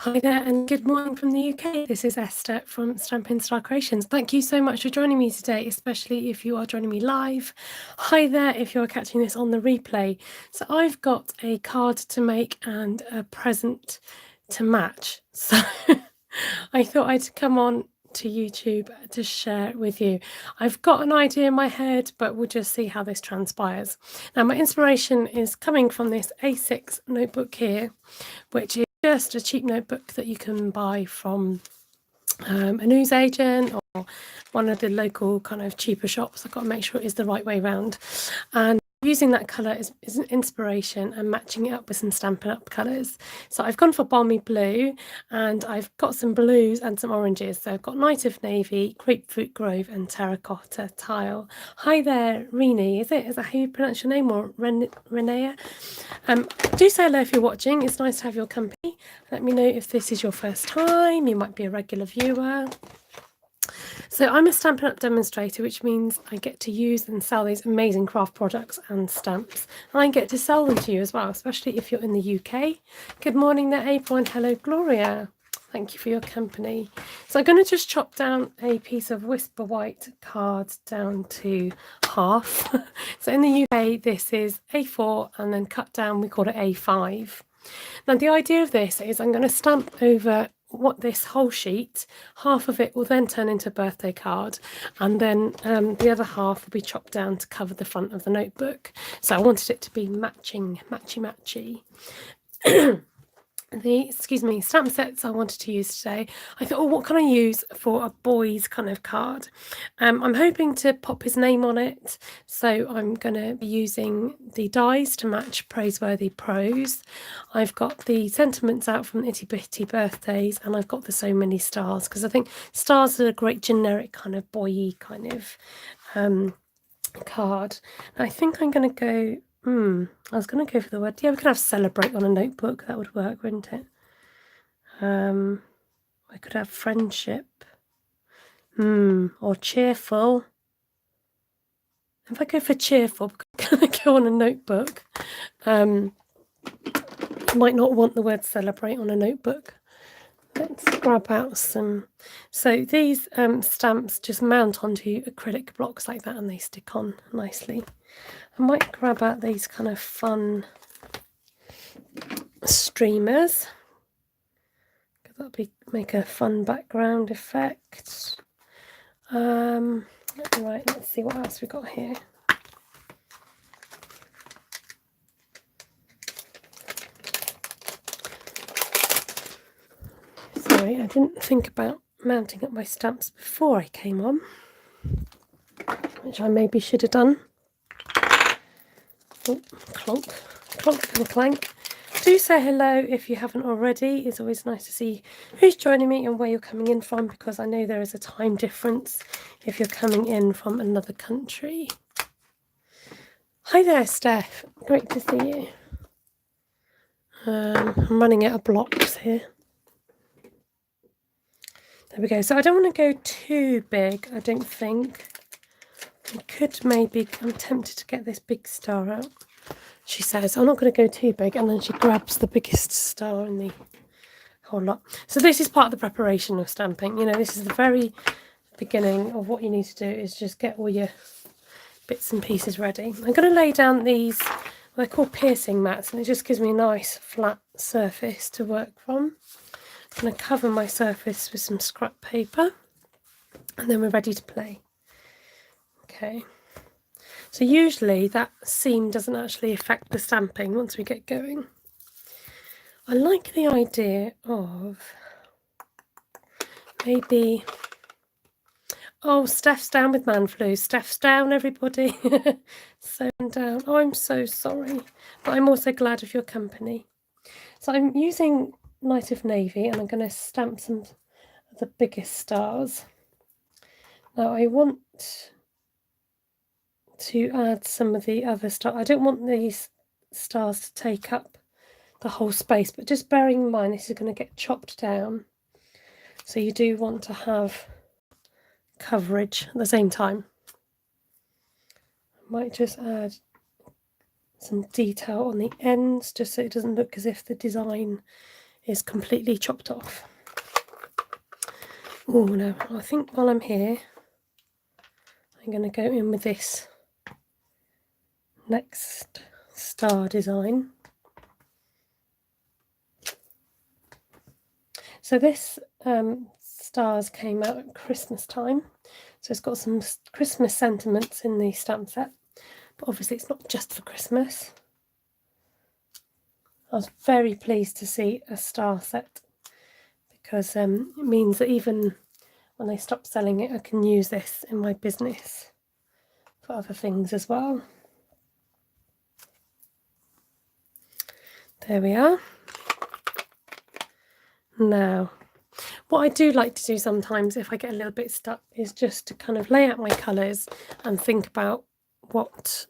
Hi there, and good morning from the UK. This is Esther from Stampin' Star Creations. Thank you so much for joining me today, especially if you are joining me live. Hi there, if you're catching this on the replay. So I've got a card to make and a present to match. So I thought I'd come on to YouTube to share it with you. I've got an idea in my head, but we'll just see how this transpires. Now, my inspiration is coming from this A6 notebook here, which is just a cheap notebook that you can buy from a newsagent or one of the local kind of cheaper shops. I've got to make sure it is the right way round. And using that colour is an inspiration and matching it up with some Stampin' Up colours. So I've gone for balmy blue and I've got some blues and some oranges. So I've got Night of Navy, Grapefruit Grove and Terracotta Tile. Hi there, Renee. Is that how you pronounce your name, or Renea? Do say hello if you're watching. It's nice to have your company. Let me know if this is your first time. You might be a regular viewer. So I'm a Stampin' Up demonstrator, which means I get to use and sell these amazing craft products and stamps. And I get to sell them to you as well, especially if you're in the UK. Good morning there, April, and hello, Gloria. Thank you for your company. So I'm going to just chop down a piece of Whisper White card down to half. So in the UK, this is A4 and then cut down, we call it A5. Now the idea of this is I'm going to stamp over this whole sheet. Half of it will then turn into a birthday card, and then the other half will be chopped down to cover the front of the notebook. So I wanted it to be matchy. The stamp sets I wanted to use today, I thought, oh, what can I use for a boy's kind of card? I'm hoping to pop his name on it, so I'm going to be using the dies to match Praiseworthy Prose. I've got the sentiments out from Itty Bitty Birthdays, and I've got the So Many Stars, because I think stars are a great generic kind of boy-y kind of card. I think I'm going to go... I was going to go for the word. Yeah, we could have celebrate on a notebook. That would work, wouldn't it? I could have friendship. Or cheerful. If I go for cheerful, I'm going to go on a notebook. I might not want the word celebrate on a notebook. Let's grab out some. So these stamps just mount onto acrylic blocks like that and they stick on nicely. I might grab out these kind of fun streamers. That'll make a fun background effect. Right, let's see what else we got here. Sorry, I didn't think about mounting up my stamps before I came on, which I maybe should have done. Oh, clonk and clank. Do say hello if you haven't already. It's always nice to see who's joining me and where you're coming in from, because I know there is a time difference if you're coming in from another country. Hi there, Steph. Great to see you. I'm running out of blocks here. There we go. So I don't want to go too big, I don't think. I could maybe... I'm tempted to get this big star out. She says, I'm not going to go too big, and then she grabs the biggest star in the whole lot. So this is part of the preparation of stamping. You know, this is the very beginning of what you need to do, is just get all your bits and pieces ready. I'm going to lay down these, they're called piercing mats, and it just gives me a nice flat surface to work from. I'm going to cover my surface with some scrap paper, and then we're ready to play. Okay. So usually that seam doesn't actually affect the stamping once we get going. I like the idea of maybe... Oh, Steph's down with man flu. Steph's down, everybody. So down. Oh, I'm so sorry. But I'm also glad of your company. So I'm using Night of Navy, and I'm going to stamp some of the biggest stars. Now I want to add some of the other stars. I don't want these stars to take up the whole space, but just bearing in mind this is going to get chopped down, so you do want to have coverage at the same time. I might just add some detail on the ends just so it doesn't look as if the design is completely chopped off. Oh no, I think while I'm here, I'm going to go in with this next star design. So this stars came out at Christmas time, so it's got some Christmas sentiments in the stamp set, but obviously it's not just for Christmas. I was very pleased to see a star set, because it means that even when they stop selling it, I can use this in my business for other things as well. There we are. Now, what I do like to do sometimes if I get a little bit stuck is just to kind of lay out my colours and think about what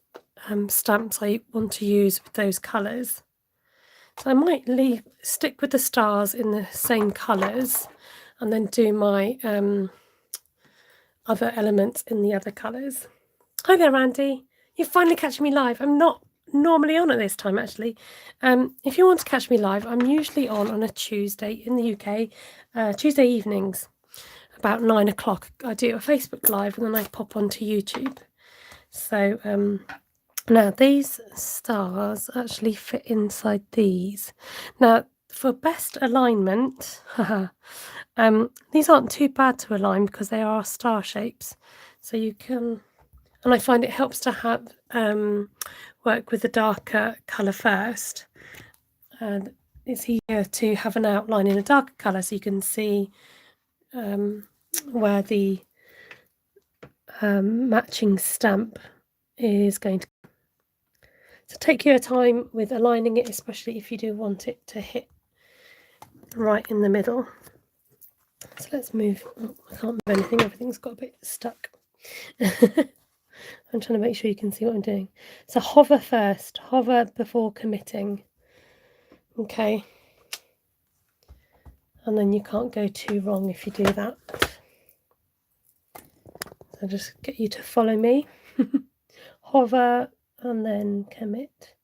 stamps I want to use with those colours. So I might stick with the stars in the same colours and then do my other elements in the other colours. Hi there, Andy. You're finally catching me live. I'm not normally on at this time, actually. If you want to catch me live, I'm usually on a Tuesday in the UK, Tuesday evenings, about 9 o'clock. I do a Facebook Live and then I pop onto YouTube. So now these stars actually fit inside these. Now, for best alignment, these aren't too bad to align because they are star shapes. So you can, and I find it helps to have work with the darker colour first. And it's easier to have an outline in a darker colour so you can see where the matching stamp is going to. So take your time with aligning it, especially if you do want it to hit right in the middle. So let's move. Oh, I can't move anything, everything's got a bit stuck. I'm trying to make sure you can see what I'm doing. So hover first, hover before committing. Okay. And then you can't go too wrong if you do that. So just get you to follow me. Hover and then commit.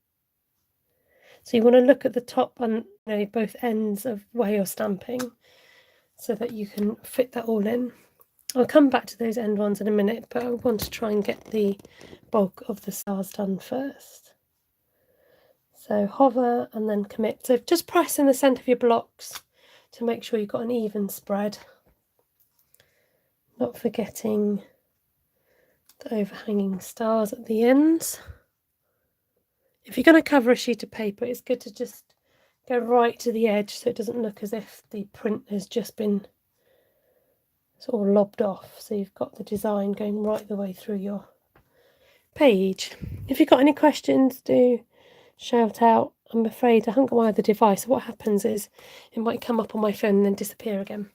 So you want to look at the top and both ends of where you're stamping so that you can fit that all in. I'll come back to those end ones in a minute, but I want to try and get the bulk of the stars done first. So hover and then commit. So just press in the centre of your blocks to make sure you've got an even spread. Not forgetting the overhanging stars at the ends. If you're going to cover a sheet of paper, it's good to just go right to the edge so it doesn't look as if the print has just been sort of lobbed off. So you've got the design going right the way through your page. If you've got any questions, do shout out. I'm afraid I haven't got my other device. What happens is it might come up on my phone and then disappear again.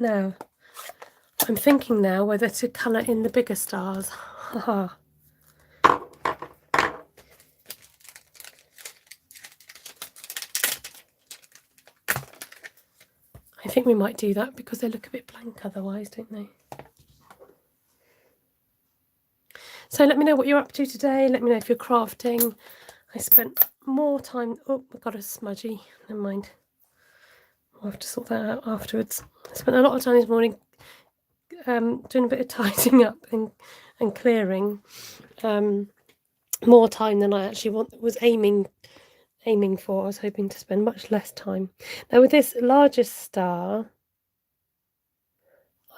Now, I'm thinking now whether to colour in the bigger stars. I think we might do that because they look a bit blank otherwise, don't they? So let me know what you're up to today. Let me know if you're crafting. I spent more time... Oh, I got a smudgy. Never mind. I'll have to sort that out afterwards. I spent a lot of time this morning doing a bit of tidying up and clearing. More time than I actually was aiming for. I was hoping to spend much less time. Now with this larger star,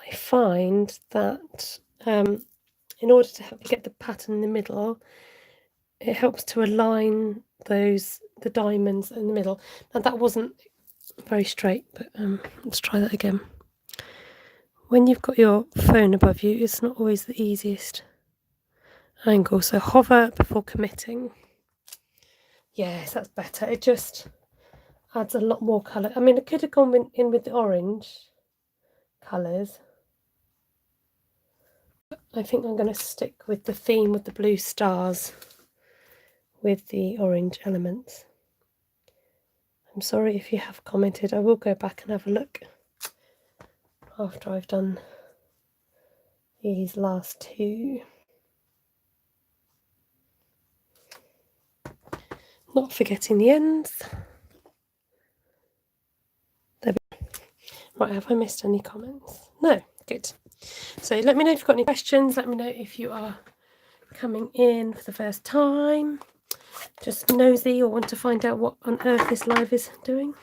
I find that in order to help you get the pattern in the middle, it helps to align the diamonds in the middle. Now that wasn't very straight, but let's try that again. When you've got your phone above you, it's not always the easiest angle, so hover before committing. Yes, that's better. It just adds a lot more colour. I mean, I could have gone in with the orange colours. I think I'm going to stick with the theme with the blue stars with the orange elements. I'm sorry if you have commented. I will go back and have a look after I've done these last two. Not forgetting the ends. There we go. Right, have I missed any comments? No, good. So let me know if you've got any questions. Let me know if you are coming in for the first time, just nosy or want to find out what on earth this live is doing.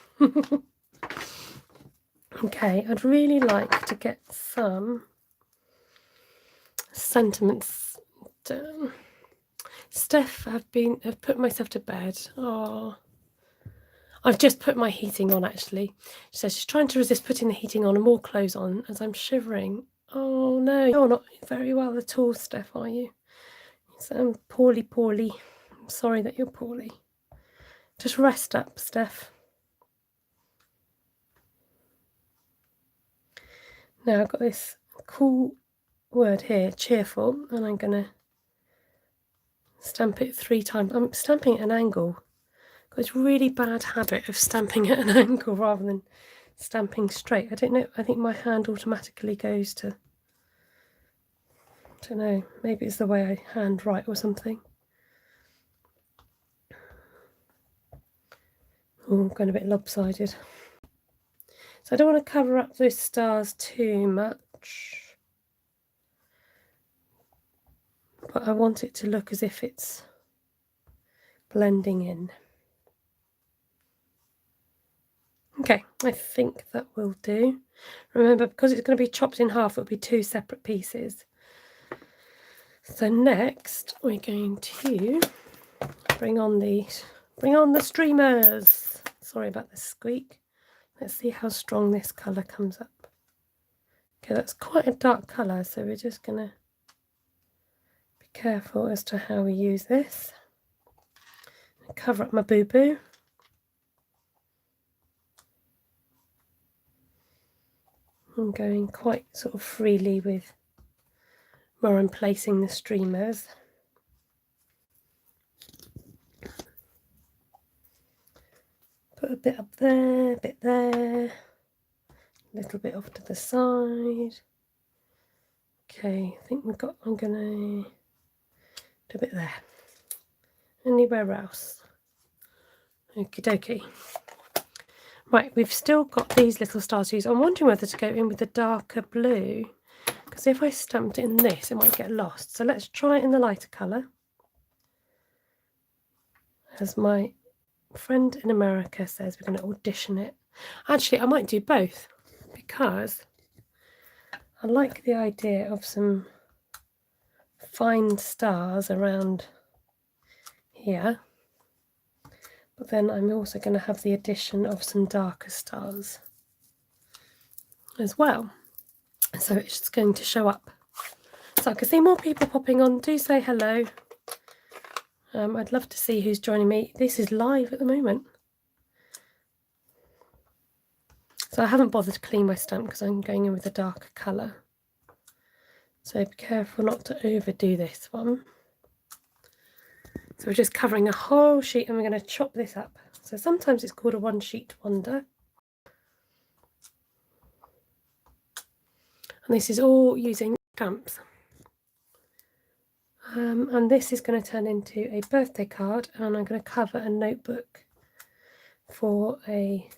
Okay, I'd really like to get some sentiments down. Steph, I've put myself to bed. Oh, I've just put my heating on actually. She says she's trying to resist putting the heating on and more clothes on as I'm shivering. Oh no, you're not very well at all, Steph, are you? You sound poorly. I'm sorry that you're poorly. Just rest up, Steph. Now I've got this cool word here, cheerful, and I'm going to stamp it 3 times. I'm stamping at an angle. Got this really bad habit of stamping at an angle rather than stamping straight. I don't know, I think my hand automatically goes to, I don't know, maybe it's the way I hand write or something. Oh, I'm going a bit lopsided. So I don't want to cover up those stars too much, but I want it to look as if it's blending in. Okay, I think that will do. Remember, because it's going to be chopped in half, it'll be 2 separate pieces. So next, we're going to bring on the streamers. Sorry about the squeak. Let's see how strong this colour comes up. Okay, that's quite a dark colour, so we're just going to be careful as to how we use this. Cover up my boo-boo. I'm going quite sort of freely with where I'm placing the streamers. Put a bit up there, a bit there, a little bit off to the side. Okay, I think I'm gonna do a bit there. Anywhere else? Okie dokie. Right, we've still got these little stars to use. I'm wondering whether to go in with the darker blue, because if I stamped it in this, it might get lost. So let's try it in the lighter colour. As my friend in America says, we're going to audition it. Actually, I might do both, because I like the idea of some fine stars around here, but then I'm also going to have the addition of some darker stars as well, so it's just going to show up. So I can see more people popping on. Do say hello. I'd love to see who's joining me. This is live at the moment, so I haven't bothered to clean my stamp because I'm going in with a darker colour, so be careful not to overdo this one. So we're just covering a whole sheet and we're going to chop this up. So sometimes it's called a one sheet wonder. And this is all using stamps. And this is going to turn into a birthday card, and I'm going to cover a notebook for a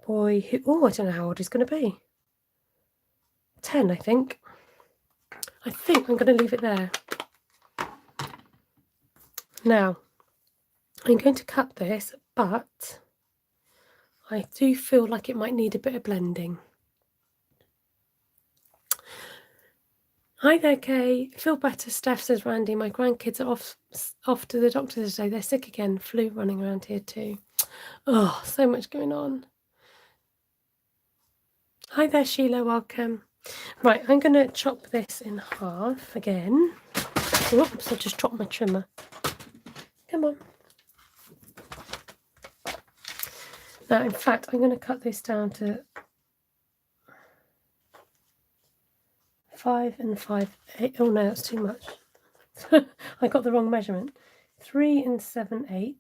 boy who, I don't know how old he's going to be. 10, I think. I'm going to leave it there. Now, I'm going to cut this, but I do feel like it might need a bit of blending. Hi there, Kay. Feel better, Steph, says Randy. My grandkids are off to the doctor today. They're sick again. Flu running around here too. Oh, so much going on. Hi there, Sheila. Welcome. Right, I'm going to chop this in half again. Whoops, I just dropped my trimmer. Come on. Now, in fact, I'm going to cut this down to 5 and 5/8. Oh no, that's too much. I got the wrong measurement. 3 7/8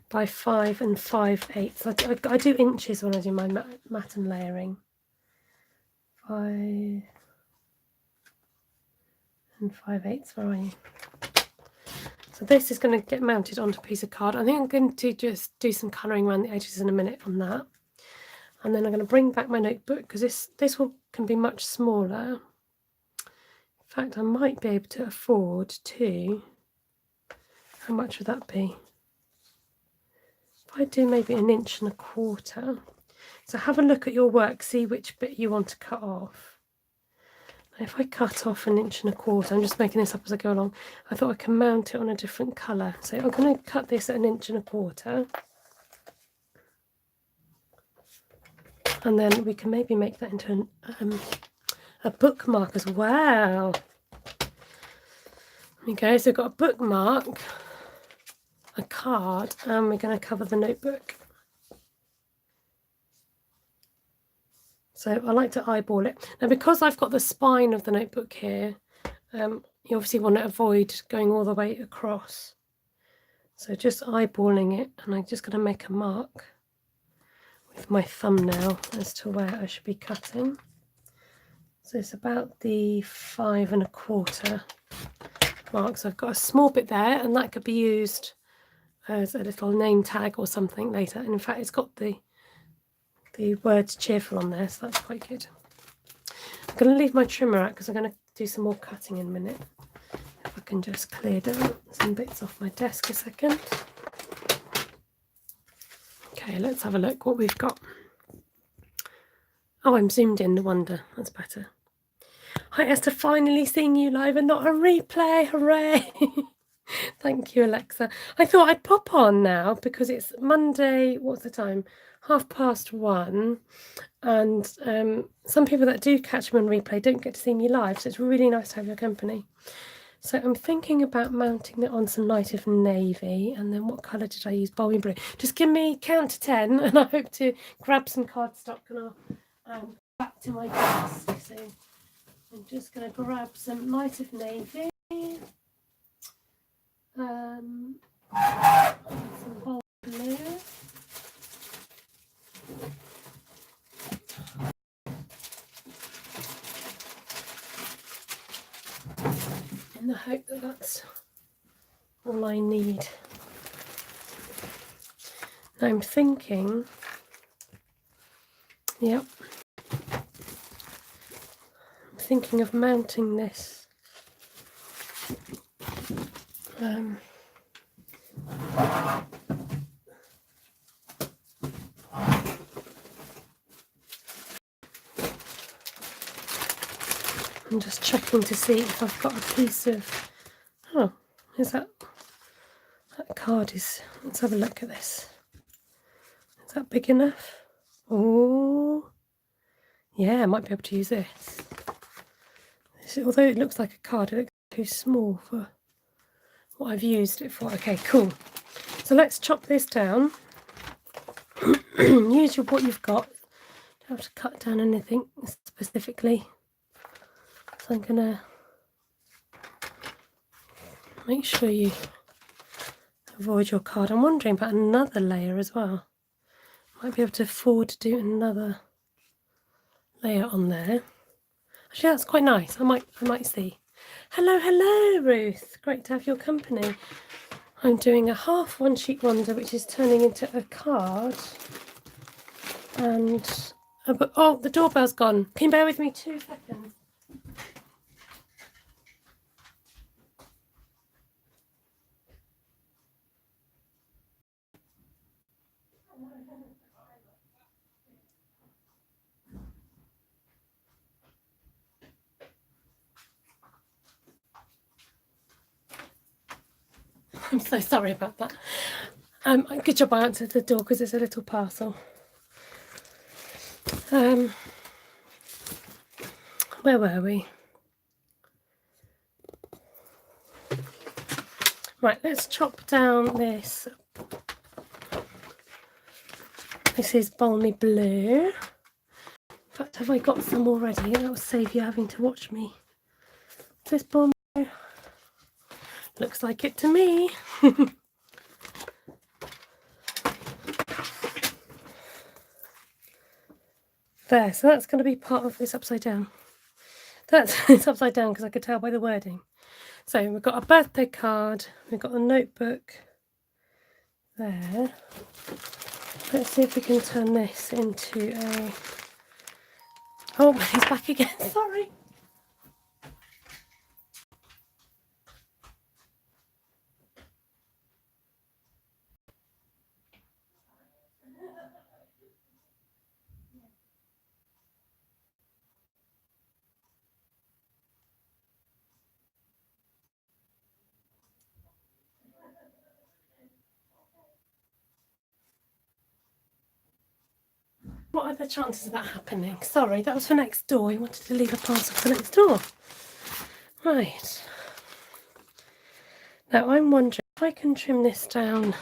by 5 5/8. I do inches when I do my mat and layering. 5 5/8. Where are you? So this is going to get mounted onto a piece of card. I think I'm going to just do some colouring around the edges in a minute on that. And then I'm going to bring back my notebook because this can be much smaller. In fact, I might be able to afford to, how much would that be? If I do maybe 1.25 inches. So have a look at your work, see which bit you want to cut off. If I cut off 1.25 inches, I'm just making this up as I go along, I thought I can mount it on a different colour. So I'm going to cut this at 1.25 inches. And then we can maybe make that into a bookmark as well. Okay, so we've got a bookmark, a card, and we're going to cover the notebook. So I like to eyeball it. Now, because I've got the spine of the notebook here, you obviously want to avoid going all the way across. So just eyeballing it, and I'm just going to make a mark with my thumbnail as to where I should be cutting. So it's about the 5 1/4 mark. So I've got a small bit there, and that could be used as a little name tag or something later. And in fact, it's got the words cheerful on there, so that's quite good. I'm going to leave my trimmer out because I'm going to do some more cutting in a minute. If I can just clear down some bits off my desk a second. Okay, let's have a look what we've got. Oh, I'm zoomed in, no wonder. That's better. Hi Esther, finally seeing you live and not a replay. Hooray! Thank you, Alexa. I thought I'd pop on now because it's Monday, what's the time? 1:30. And some people that do catch me on replay don't get to see me live, so it's really nice to have your company. So I'm thinking about mounting it on some light of navy, and then what colour did I use? Balmy blue. Just give me count to 10 and I hope to grab some cardstock and I'll back to my desk. So I'm just going to grab some light of navy, some balmy blue. In the hope that that's all I need. Now I'm thinking, yep, I'm thinking of mounting this I'm just checking to see if I've got a piece of, oh, is that card is, let's have a look at this. Is that big enough? Oh, yeah, I might be able to use this. Although it looks like a card, it looks too small for what I've used it for. Okay, cool. So let's chop this down. Use what you've got. Don't have to cut down anything specifically. So I'm gonna make sure you avoid your card. I'm wondering about another layer as well. Might be able to afford to do another layer on there. Actually, that's quite nice. I might see. Hello, Ruth. Great to have your company. I'm doing a half one sheet wonder, which is turning into a card. And oh, the doorbell's gone. Can you bear with me 2 seconds? I'm so sorry about that. Good job I answered the door because it's a little parcel. Where were we? Right, let's chop down this. This is balmy blue. In fact, have I got some already? That will save you having to watch me. Is this balmy blue? Looks like it to me. There, so that's going to be part of this upside down. It's upside down because I could tell by the wording. So we've got a birthday card, we've got a notebook there. Let's see if we can turn this into a... Oh, he's back again, sorry. What are the chances of that happening? Sorry, that was for next door. He wanted to leave a parcel for next door. Right. Now I'm wondering if I can trim this down.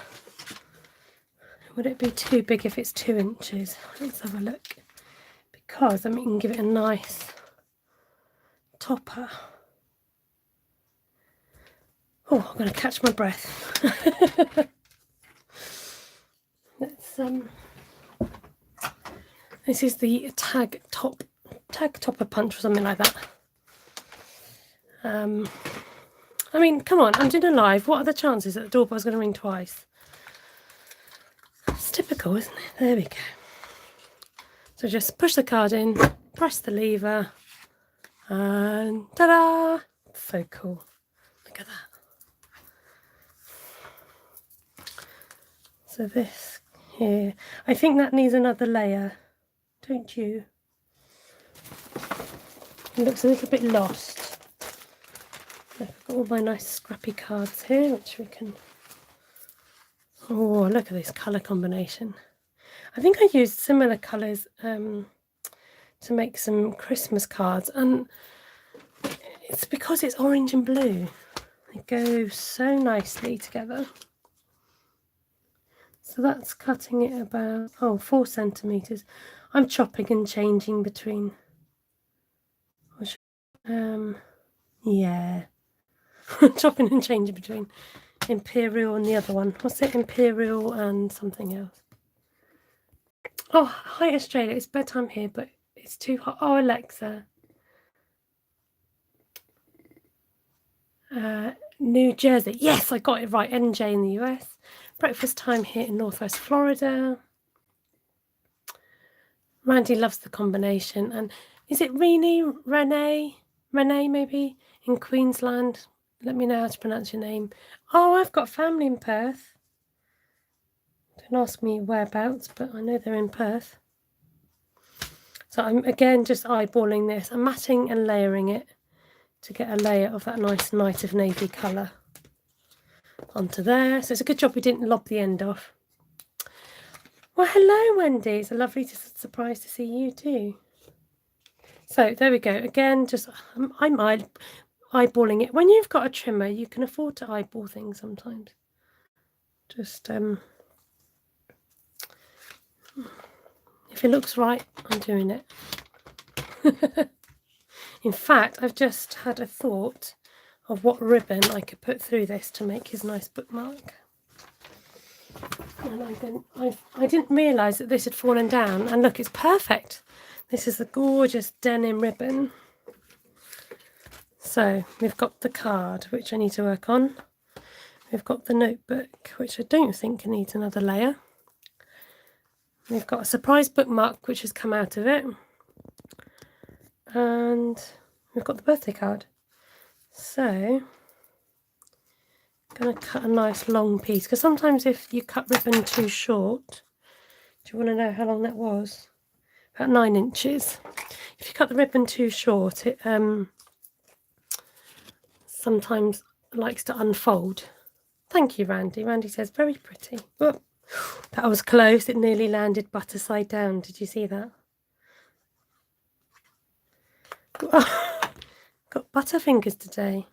Would it be too big if it's 2 inches? Let's have a look. Because then we can give it a nice topper. Oh, I'm going to catch my breath. Let's this is the tag topper punch or something like that. I mean, come on, I'm doing a live. What are the chances that the doorbell's going to ring twice? It's typical, isn't it? There we go. So just push the card in, press the lever, and ta-da! So cool. Look at that. So this here, I think that needs another layer, don't you? It looks a little bit lost. I've got all my nice scrappy cards here, which we can... Oh, look at this colour combination. I think I used similar colours to make some Christmas cards, and it's because it's orange and blue. They go so nicely together. So that's cutting it about 4 centimetres. I'm chopping and changing between yeah. Chopping and changing between Imperial and the other one. What's it? Imperial and something else. Oh, hi Australia, it's bedtime here, but it's too hot. Oh, Alexa. New Jersey. Yes, I got it right. NJ in the US. Breakfast time here in Northwest Florida. Randy loves the combination. And is it Renee maybe, in Queensland? Let me know how to pronounce your name. Oh, I've got family in Perth. Don't ask me whereabouts, but I know they're in Perth. So I'm again just eyeballing this. I'm matting and layering it to get a layer of that nice night of navy colour onto there. So it's a good job we didn't lob the end off. Well, hello Wendy, it's a lovely surprise to see you too. So there we go. Again, just I'm eyeballing it. When you've got a trimmer, you can afford to eyeball things sometimes. Just if it looks right, I'm doing it. In fact, I've just had a thought of what ribbon I could put through this to make his nice bookmark. And I didn't realise that this had fallen down. And look, it's perfect. This is a gorgeous denim ribbon. So we've got the card, which I need to work on. We've got the notebook, which I don't think needs another layer. We've got a surprise bookmark, which has come out of it. And we've got the birthday card. So I'm going to cut a nice long piece, because sometimes if you cut ribbon too short, do you want to know how long that was? About 9 inches. If you cut the ribbon too short, it sometimes likes to unfold. Thank you, Randy. Randy says, very pretty. Oh, that was close. It nearly landed butter side down. Did you see that? Oh, got butterfingers today.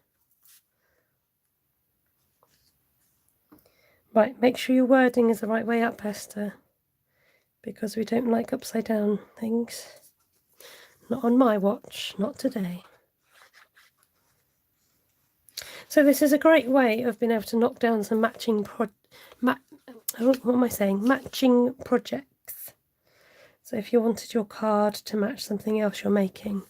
Right, make sure your wording is the right way up, Esther, because we don't like upside down things. Not on my watch, not today. So this is a great way of being able to knock down some matching matching projects. So if you wanted your card to match something else you're making,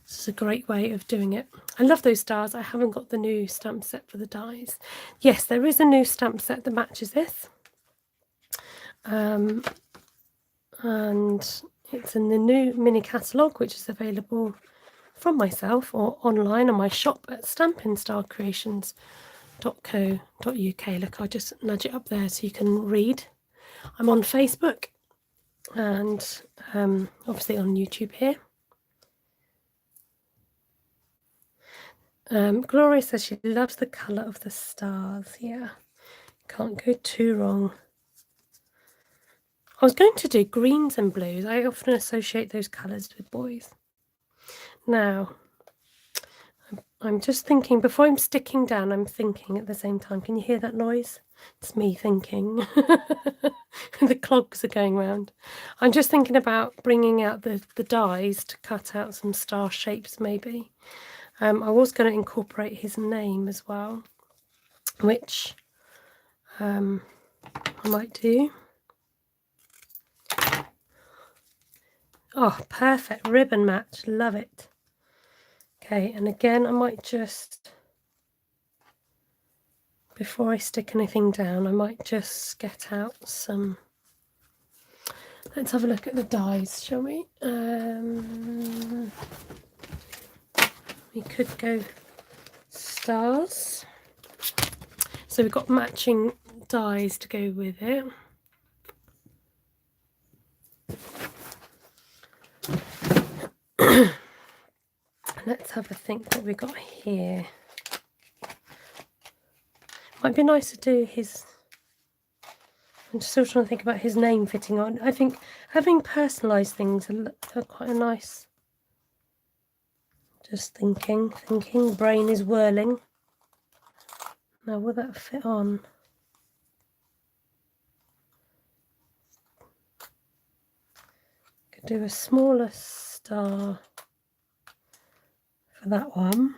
This is a great way of doing it. I love those stars. I haven't got the new stamp set for the dies. Yes, there is a new stamp set that matches this. And it's in the new mini catalogue, which is available from myself or online on my shop at stampinstarcreations.co.uk. Look, I'll just nudge it up there so you can read. I'm on Facebook and obviously on YouTube here. Gloria says she loves the colour of the stars. Yeah, can't go too wrong. I was going to do greens and blues. I often associate those colours with boys. Now, I'm just thinking, before I'm sticking down, I'm thinking at the same time. Can you hear that noise? It's me thinking. The clogs are going round. I'm just thinking about bringing out the dies to cut out some star shapes maybe. I was going to incorporate his name as well, which I might do. Oh, perfect. Ribbon match. Love it. Okay, and again, I might just, before I stick anything down, I might just get out some. Let's have a look at the dies, shall we? We could go stars. So we've got matching dies to go with it. Let's have a think what we've got here. Might be nice to do his. I'm still trying to think about his name fitting on. I think having personalised things are quite a nice. Just thinking, brain is whirling. Now, will that fit on? Could do a smaller star for that one.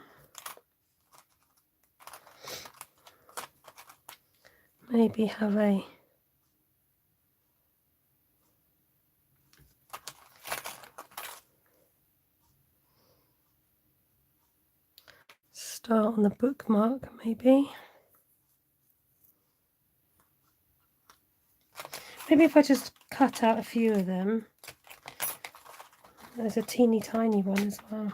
Maybe have a star on the bookmark, maybe. Maybe if I just cut out a few of them. There's a teeny tiny one as well.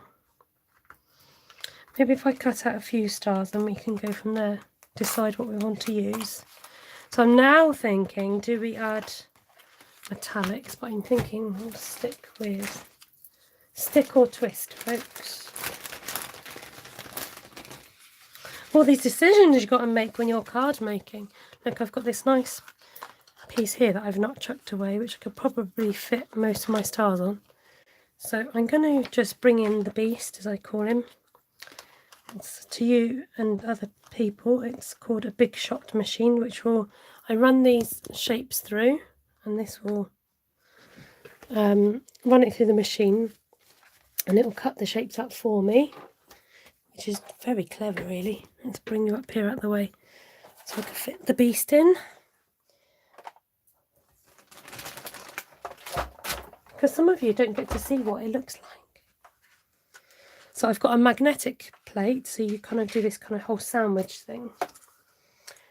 Maybe if I cut out a few stars, then we can go from there, decide what we want to use. So I'm now thinking, do we add metallics? But I'm thinking we'll stick with stick or twist, folks. All these decisions you've got to make when you're card making. Look, I've got this nice piece here that I've not chucked away, which I could probably fit most of my stars on. So I'm going to just bring in the beast, as I call him. It's, to you and other people, it's called a big shot machine, which will, I run these shapes through, and this will run it through the machine, and it will cut the shapes up for me, which is very clever, really. Let's bring you up here out of the way so I can fit the beast in. Because some of you don't get to see what it looks like. So I've got a magnetic plate, so you kind of do this kind of whole sandwich thing.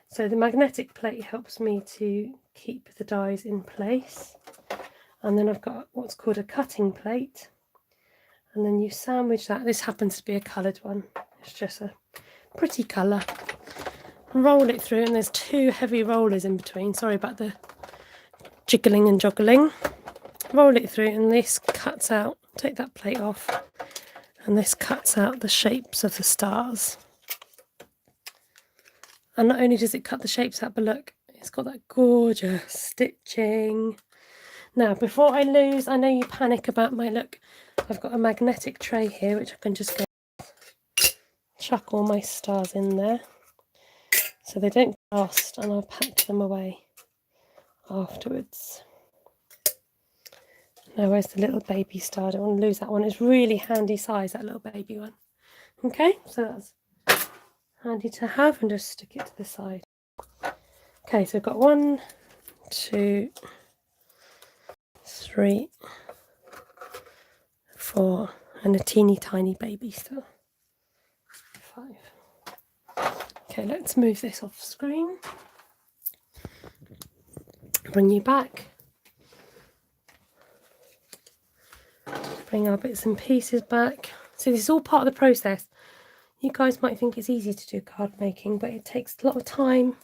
So the magnetic plate helps me to keep the dies in place. And then I've got what's called a cutting plate. And then you sandwich that. This happens to be a coloured one. It's just a pretty colour. Roll it through, and there's two heavy rollers in between. Sorry about the jiggling and joggling. Roll it through, and this cuts out, take that plate off, and this cuts out the shapes of the stars. And not only does it cut the shapes out, but look, it's got that gorgeous stitching. Now, before I lose, I know you panic about my look. I've got a magnetic tray here, which I can just go chuck all my stars in there so they don't get lost, and I'll pack them away afterwards. Now, where's the little baby star? I don't want to lose that one. It's really handy size, that little baby one. Okay, so that's handy to have, and just stick it to the side. Okay, so I've got 1, 2, 3, 4, and a teeny tiny baby star. 5. Okay, let's move this off screen. Bring you back. Bring our bits and pieces back. So this is all part of the process. You guys might think it's easy to do card making, but it takes a lot of time,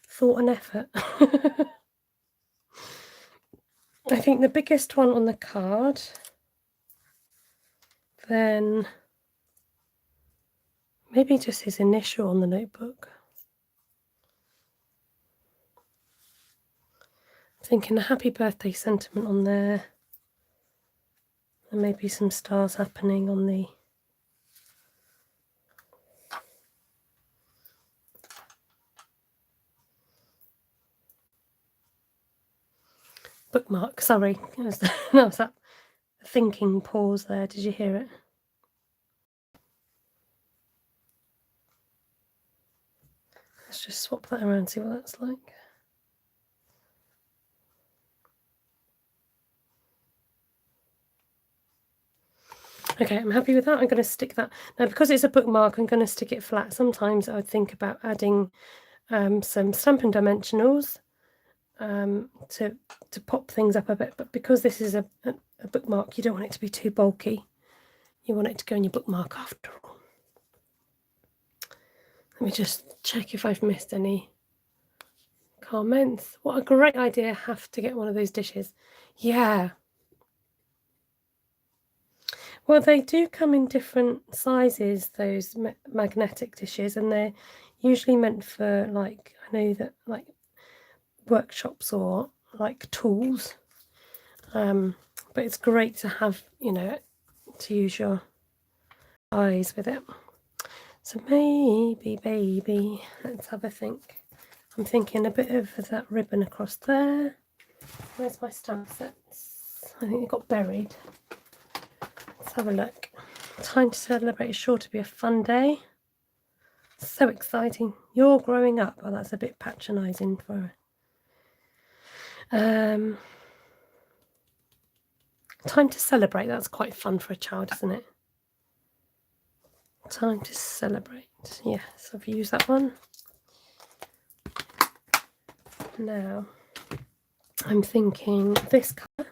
thought and effort. I think the biggest one on the card, then maybe just his initial on the notebook. Thinking a happy birthday sentiment on there, and maybe some stars happening on the bookmark. Sorry, that was that thinking pause there. Did you hear it? Let's just swap that around, see what that's like. Okay, I'm happy with that. I'm going to stick that. Now, because it's a bookmark, I'm going to stick it flat. Sometimes I would think about adding some Stampin' Dimensionals to pop things up a bit. But because this is a bookmark, you don't want it to be too bulky. You want it to go in your bookmark after all. Let me just check if I've missed any comments. What a great idea. Have to get one of those dishes. Yeah. Well, they do come in different sizes, those magnetic dishes, and they're usually meant for, like, I know that, like, workshops or like tools. But it's great to have, you know, to use your eyes with it. So maybe, baby, let's have a think. I'm thinking a bit of that ribbon across there. Where's my stamp sets? I think they got buried. Let's have a look. Time to celebrate is sure to be a fun day. So exciting. You're growing up. Oh, that's a bit patronising for time to celebrate. That's quite fun for a child, isn't it? Time to celebrate. Yes, I've used that one. Now, I'm thinking this colour.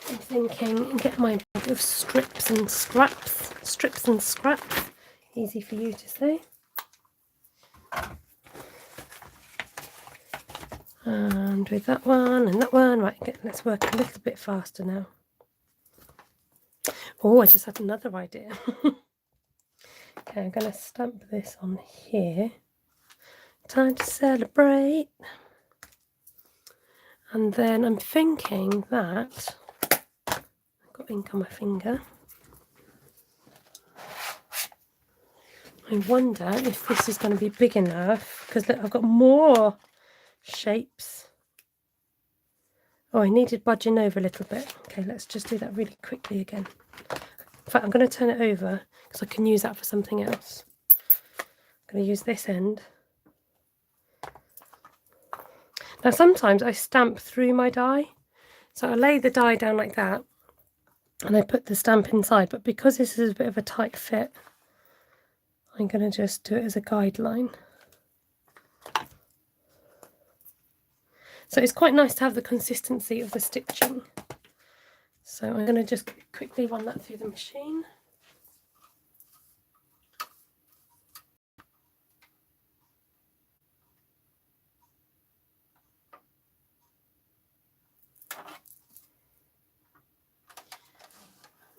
I'm thinking get my bag of strips and scraps. Strips and scraps. Easy for you to say. And with that one and that one. Right, let's work a little bit faster now. Oh, I just had another idea. Okay, I'm going to stamp this on here. Time to celebrate. And then I'm thinking that I've got ink on my finger. I wonder if this is going to be big enough, because look, I've got more shapes. Oh, I needed budging over a little bit. Okay, let's just do that really quickly again. In fact, I'm going to turn it over because I can use that for something else. I'm going to use this end. Now, sometimes I stamp through my die. So I lay the die down like that and I put the stamp inside. But because this is a bit of a tight fit, I'm going to just do it as a guideline. So it's quite nice to have the consistency of the stitching. So I'm going to just quickly run that through the machine.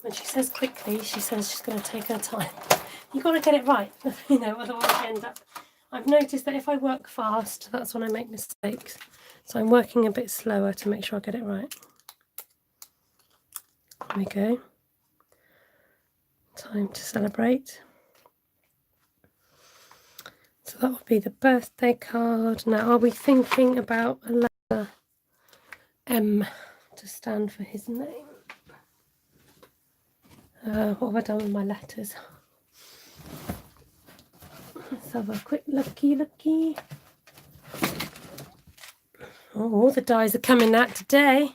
When she says quickly, she says she's going to take her time. You've got to get it right, you know, otherwise you end up... I've noticed that if I work fast, that's when I make mistakes. So I'm working a bit slower to make sure I get it right. There we go. Time to celebrate. So that will be the birthday card. Now, are we thinking about a letter M to stand for his name? What have I done with my letters? Let's have a quick looky. Oh, all the dies are coming out today.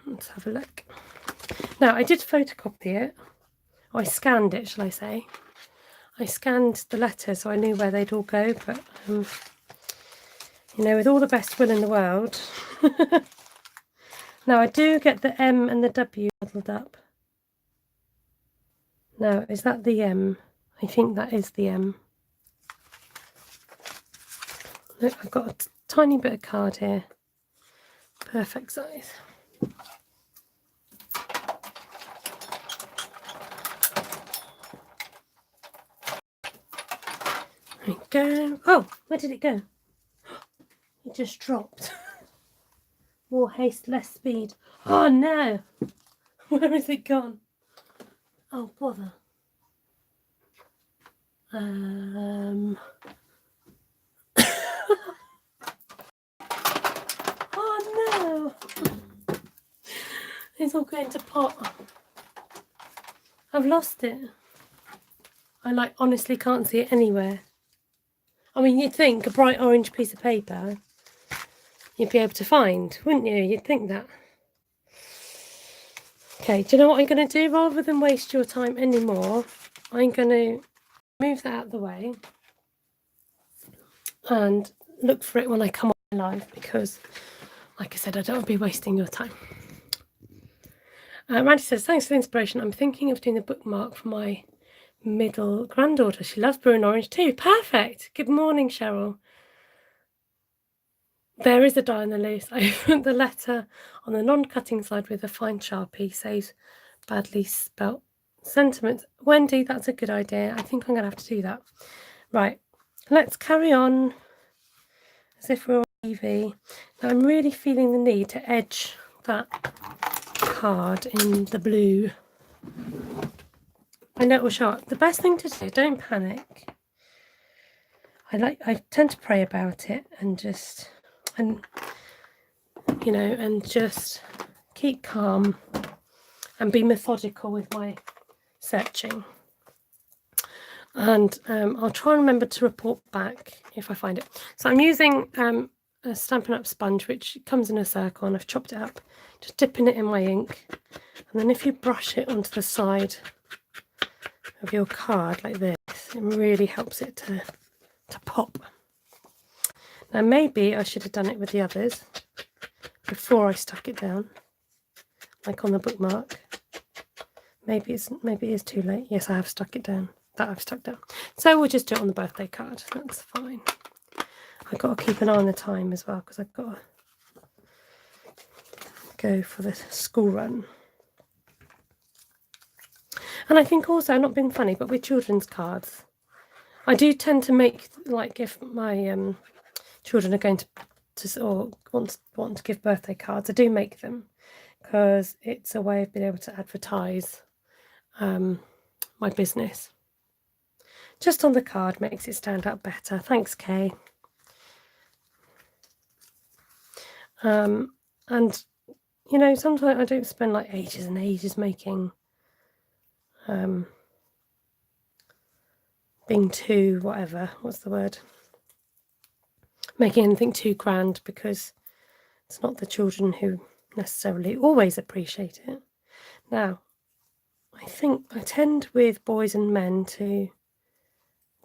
Let's have a look. Now, I did photocopy it. Or I scanned it, shall I say. I scanned the letter so I knew where they'd all go, but, you know, with all the best will in the world. Now, I do get the M and the W muddled up. Now, is that the M? I think that is the M. Look, I've got a tiny bit of card here. Perfect size. There we go. Oh, where did it go? It just dropped. More haste, less speed. Oh no! Where has it gone? Oh bother. Oh no! It's all going to pot. I've lost it. I honestly can't see it anywhere. I mean, you'd think a bright orange piece of paper you'd be able to find, wouldn't you? You'd think that. Okay, do you know what I'm going to do? Rather than waste your time anymore, I'm going to move that out of the way and look for it when I come on live, because, like I said, I don't want to be wasting your time. Randy says, thanks for the inspiration. I'm thinking of doing the bookmark for my middle granddaughter. She loves blue and orange too. Perfect. Good morning, Cheryl. There is a die in the loose. I put the letter on the non-cutting side with a fine Sharpie. Saves badly spelt sentiments. Wendy, that's a good idea. I think I'm going to have to do that. Right, let's carry on as if we're on TV. Now, I'm really feeling the need to edge that card in the blue. I know it will show up. The best thing to do, don't panic. I tend to pray about it and just, you know, and just keep calm and be methodical with my searching. And I'll try and remember to report back if I find it. So I'm using a Stampin' Up sponge, which comes in a circle, and I've chopped it up, just dipping it in my ink. And then if you brush it onto the side of your card like this, it really helps it to pop. Now maybe I should have done it with the others before I stuck it down, like on the bookmark. Maybe it is too late. Yes, I have stuck it down. That I've stuck down. So we'll just do it on the birthday card. That's fine. I've got to keep an eye on the time as well, because I've got to go for the school run. And I think also, not being funny, but with children's cards, I do tend to make, like, if my children are going to or want to give birthday cards, I do make them, because it's a way of being able to advertise my business. Just on the card makes it stand out better. Thanks, Kay. And, you know, sometimes I don't spend like ages and ages making being too, whatever, what's the word? Making anything too grand, because it's not the children who necessarily always appreciate it. Now, I think I tend with boys and men to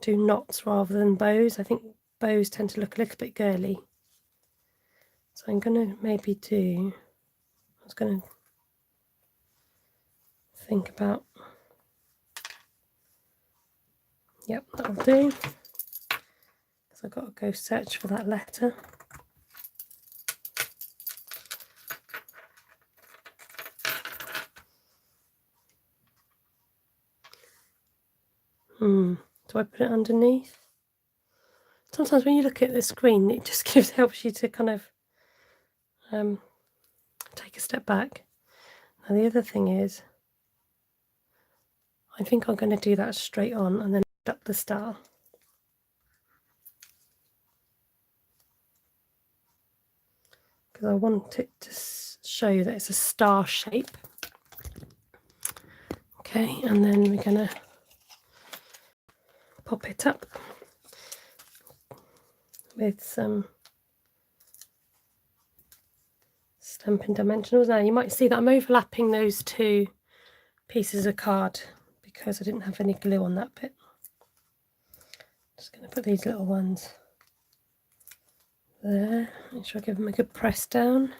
do knots rather than bows. I think bows tend to look a little bit girly. So I'm going to maybe do, I was going to think about, yep, that'll do. Because I've got to go search for that letter. Do I put it underneath? Sometimes when you look at the screen, it just helps you to kind of take a step back. Now the other thing is, I think I'm going to do that straight on and then up the star. Because I want it to show you that it's a star shape. Okay, and then we're going to pop it up with some Stampin' Dimensionals. Now you might see that I'm overlapping those two pieces of card because I didn't have any glue on that bit. Just going to put these little ones there. Make sure I give them a good press down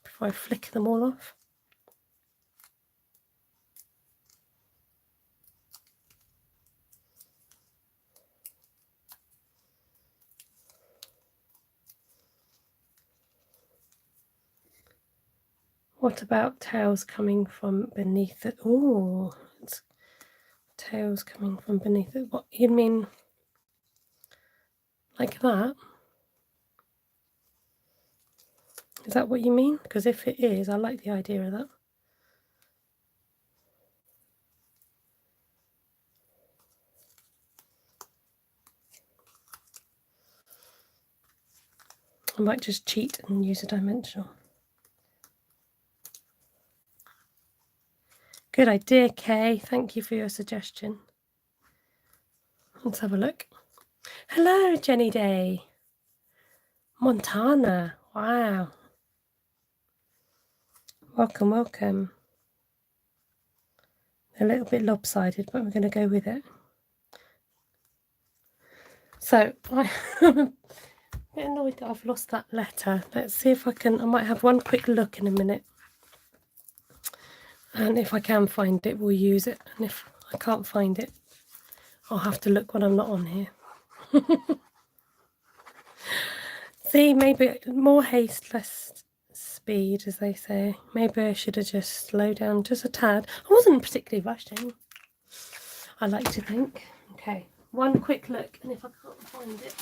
before I flick them all off. What about tails coming from beneath it? Oh, it's tails coming from beneath it. What you mean? Like that? Is that what you mean? Because if it is, I like the idea of that. I might just cheat and use a dimensional. Good idea, Kay. Thank you for your suggestion. Let's have a look. Hello, Jenny Day. Montana. Wow. Welcome, welcome. A little bit lopsided, but we're going to go with it. So I'm a bit annoyed that I've lost that letter. Let's see if I might have one quick look in a minute. And if I can find it, we'll use it. And if I can't find it, I'll have to look when I'm not on here. See, maybe more haste, less speed, as they say. Maybe I should have just slowed down just a tad. I wasn't particularly rushing, I like to think. Okay, one quick look, and if I can't find it,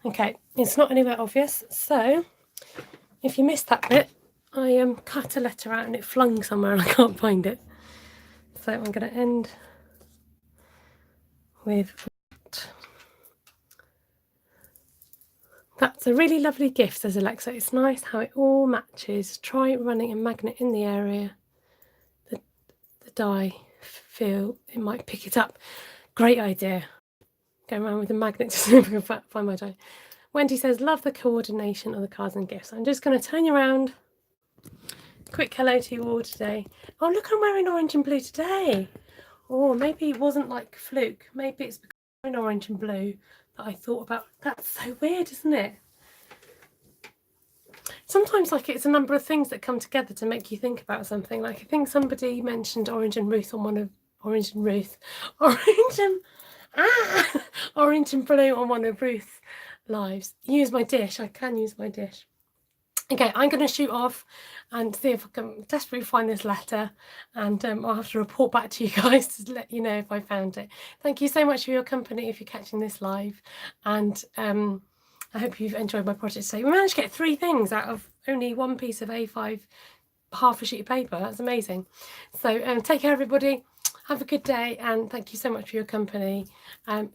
okay, it's not anywhere obvious. So if you missed that bit, I cut a letter out and it flung somewhere and I can't find it. So I'm going to end with that. That's a really lovely gift, says Alexa. It's nice how it all matches. Try running a magnet in the area. The die feel it might pick it up. Great idea. Going around with a magnet to see if I can find my die. Wendy says, love the coordination of the cards and gifts. I'm just going to turn you around. Quick hello to you all today. Oh, look, I'm wearing orange and blue today. Oh, maybe it wasn't like a fluke. Maybe it's because I'm wearing orange and blue that I thought about. That's so weird, isn't it? Sometimes like it's a number of things that come together to make you think about something. Like I think somebody mentioned Orange and Ruth on one of Orange and Blue on one of Ruth's lives. Use my dish. I can use my dish. Okay, I'm going to shoot off and see if I can desperately find this letter, and I'll have to report back to you guys to let you know if I found it. Thank you so much for your company if you're catching this live, and I hope you've enjoyed my project today. We managed to get 3 things out of only one piece of A5, half a sheet of paper. That's amazing. So take care, everybody. Have a good day, and thank you so much for your company.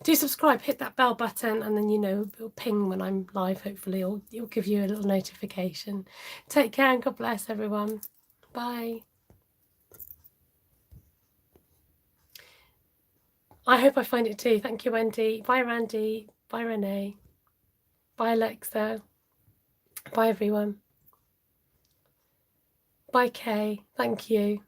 Do subscribe, hit that bell button, and then it'll ping when I'm live, hopefully, or it'll give you a little notification. Take care and God bless everyone. Bye. I hope I find it too. Thank you, Wendy. Bye, Randy. Bye, Renee. Bye, Alexa. Bye, everyone. Bye, Kay. Thank you.